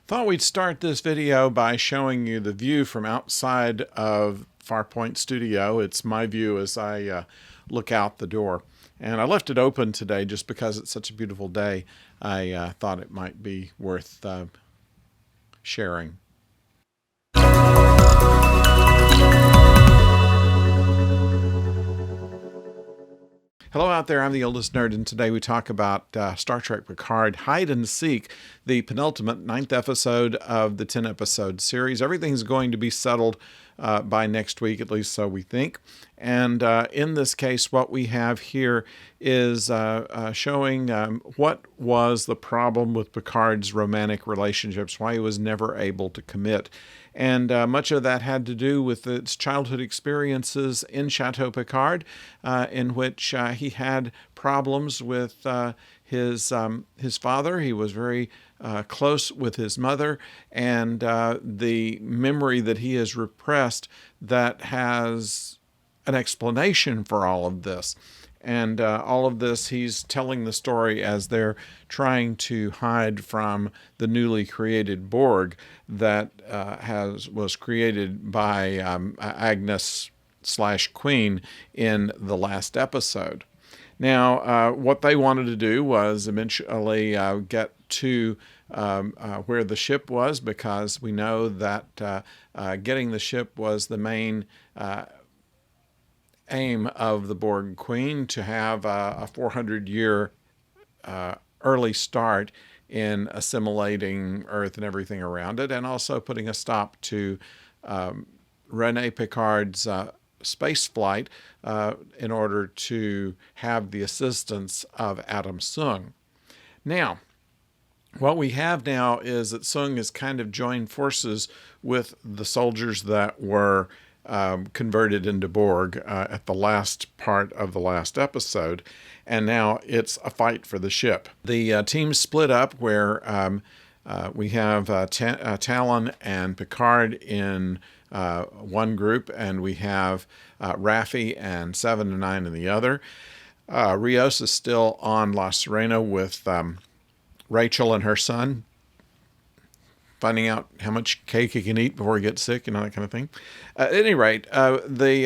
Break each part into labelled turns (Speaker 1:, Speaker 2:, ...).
Speaker 1: Thought we'd start this video by showing you the view from outside of Farpoint Studio. It's my view as I look out the door. And I left it open today just because it's such a beautiful day. I thought it might be worth sharing. Hello out there, I'm the oldest nerd, and today we talk about Star Trek Picard, Hide and Seek, the penultimate 9th episode of the 10-episode series. Everything's going to be settled by next week, at least so we think. And in this case, what we have here is showing what was the problem with Picard's romantic relationships, why he was never able to commit. And much of that had to do with its childhood experiences in Chateau Picard, in which he had problems with his father. He was very close with his mother, and the memory that he has repressed that has an explanation for all of this. And all of this, he's telling the story as they're trying to hide from the newly created Borg that was created by Agnes/Queen in the last episode. Now, what they wanted to do was eventually get to where the ship was, because we know that getting the ship was the main aim of the Borg Queen, to have a 400-year early start in assimilating Earth and everything around it, and also putting a stop to Rene Picard's space flight in order to have the assistance of Adam Sung. Now, what we have now is that Sung has kind of joined forces with the soldiers that were converted into Borg at the last part of the last episode, and now it's a fight for the ship. The team split up, where we have Talon and Picard in one group, and we have Raffi and 7 and 9 in the other. Rios is still on La Sirena with Rachel and her son, finding out how much cake he can eat before he gets sick, that kind of thing. At any rate, they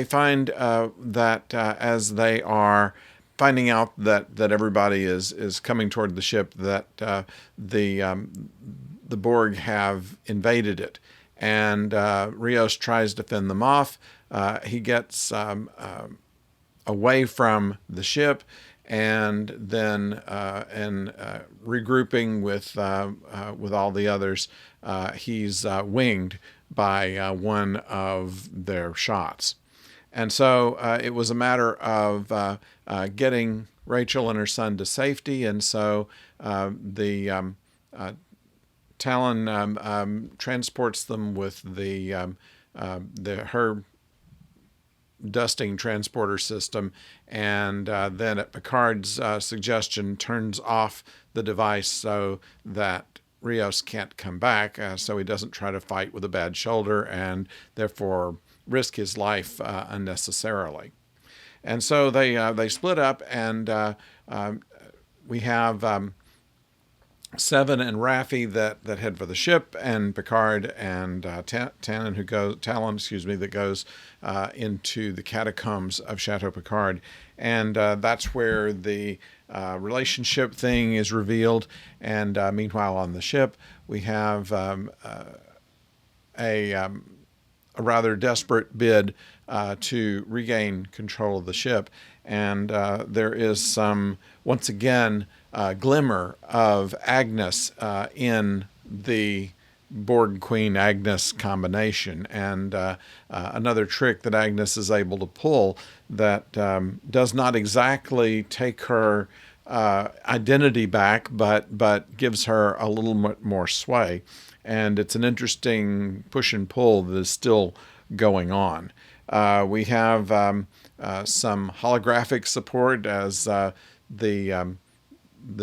Speaker 1: find that as they are finding out that everybody is coming toward the ship, that the Borg have invaded it, and Rios tries to fend them off. He gets away from the ship, and then regrouping with all the others, he's winged by one of their shots. And so it was a matter of getting Rachel and her son to safety, and so the Talon transports them with her dusting transporter system, and then at Picard's suggestion turns off the device so that Rios can't come back, so he doesn't try to fight with a bad shoulder and therefore risk his life unnecessarily. And so they split up, and we have 7 and Raffi that head for the ship, and Picard and Talon, that goes into the catacombs of Chateau Picard, and that's where the relationship thing is revealed. And meanwhile, on the ship, we have a rather desperate bid to regain control of the ship, and there is some, once again, glimmer of Agnes in the Borg Queen Agnes combination, and another trick that Agnes is able to pull that does not exactly take her identity back, but gives her a little bit more sway. And it's an interesting push and pull that is still going on. We have some holographic support, as the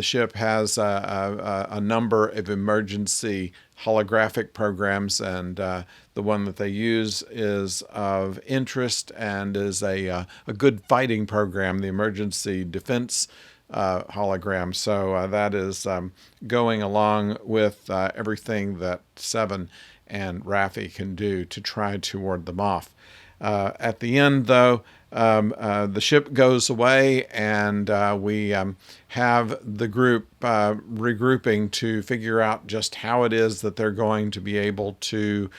Speaker 1: ship has a number of emergency holographic programs, and the one that they use is of interest and is a good fighting program, the emergency defense hologram. So that is going along with everything that Seven and Raffi can do to try to ward them off. At the end, though, the ship goes away, and we have the group regrouping to figure out just how it is that they're going to be able to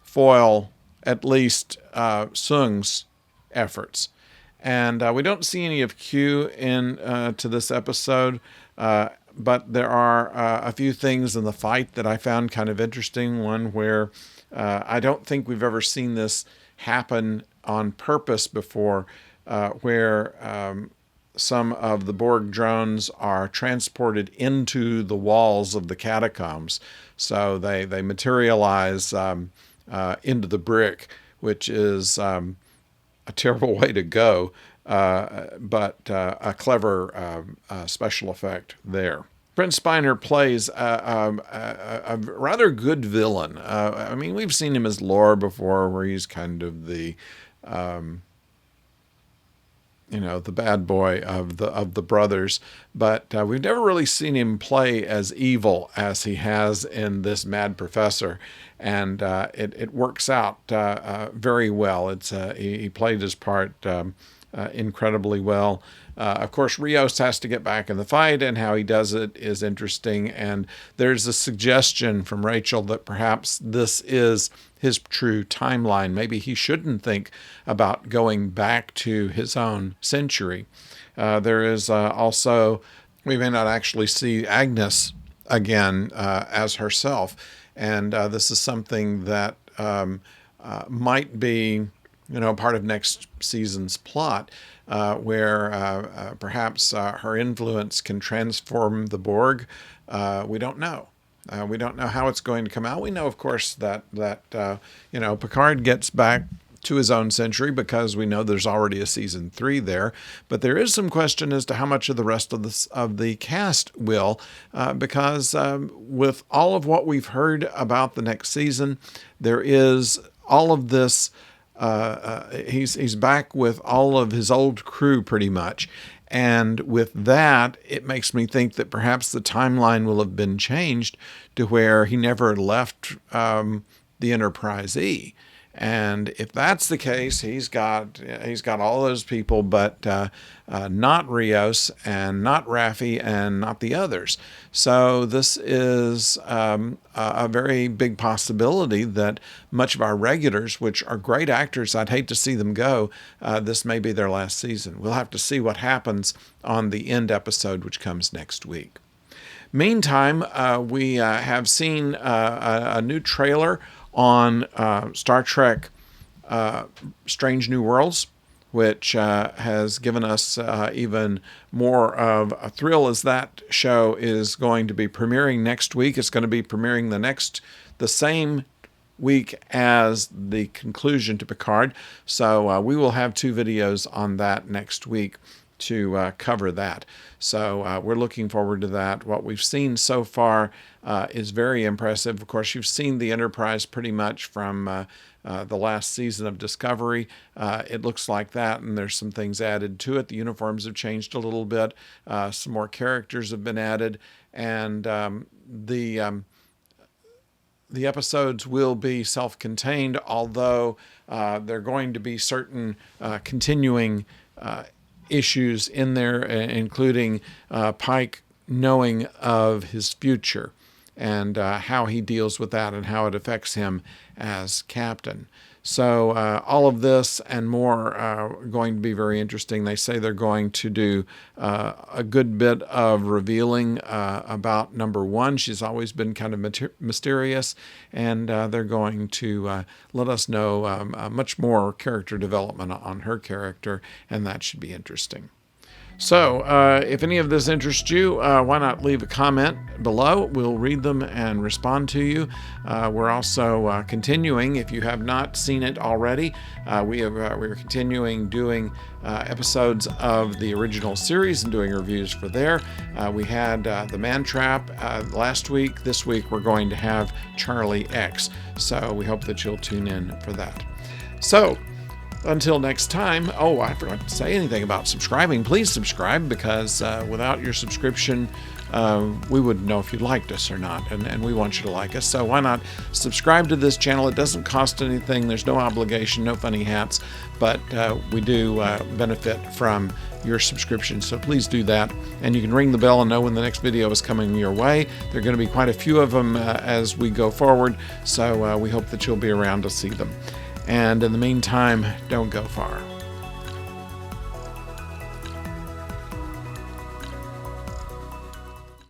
Speaker 1: foil at least Sung's efforts. And we don't see any of Q in to this episode, but there are a few things in the fight that I found kind of interesting. One where I don't think we've ever seen this happen on purpose before, where some of the Borg drones are transported into the walls of the catacombs. So they materialize into the brick, which is a terrible way to go, but a clever special effect there. Brent Spiner plays a rather good villain. I mean, we've seen him as Lore before, where he's kind of the the bad boy of the brothers, but we've never really seen him play as evil as he has in this Mad Professor, and it works out very well. He played his part incredibly well. Of course, Rios has to get back in the fight, and how he does it is interesting. And there's a suggestion from Rachel that perhaps this is his true timeline. Maybe he shouldn't think about going back to his own century. There is also, we may not actually see Agnes again as herself. And this is something that might be part of next season's plot, where perhaps her influence can transform the Borg. We don't know. We don't know how it's going to come out. We know, of course, that Picard gets back to his own century because we know there's already a season 3 there. But there is some question as to how much of the rest of the cast will, because with all of what we've heard about the next season, there is all of this. He's back with all of his old crew pretty much. And with that, it makes me think that perhaps the timeline will have been changed to where he never left the Enterprise E. And if that's the case, he's got all those people, but not Rios and not Raffi and not the others. So this is a very big possibility that much of our regulars, which are great actors, I'd hate to see them go, this may be their last season. We'll have to see what happens on the end episode, which comes next week. Meantime, we have seen a new trailer on Star Trek Strange New Worlds, which has given us even more of a thrill, as that show is going to be premiering next week. It's going to be premiering the same week as the conclusion to Picard. So we will have 2 videos on that next week to cover that. So we're looking forward to that. What we've seen so far is very impressive. Of course, you've seen the Enterprise pretty much from the last season of Discovery. It looks like that, and there's some things added to it. The uniforms have changed a little bit. Some more characters have been added, and the episodes will be self-contained, although there are going to be certain continuing issues in there, including Pike knowing of his future and how he deals with that and how it affects him as captain. So all of this and more are going to be very interesting. They say they're going to do a good bit of revealing about number 1. She's always been kind of mysterious, and they're going to let us know much more character development on her character, and that should be interesting. So if any of this interests you, why not leave a comment below? We'll read them and respond to you. We're also continuing, if you have not seen it already, we're continuing doing episodes of the original series and doing reviews for there. We had The Man Trap last week. This week we're going to have Charlie X. So we hope that you'll tune in for that. So Until next time, oh, I forgot to say anything about subscribing. Please subscribe, because without your subscription, we wouldn't know if you liked us or not, and we want you to like us. So why not subscribe to this channel? It doesn't cost anything. There's no obligation, no funny hats, but we do benefit from your subscription. So please do that, and you can ring the bell and know when the next video is coming your way. There are going to be quite a few of them as we go forward, so we hope that you'll be around to see them. And in the meantime, don't go far.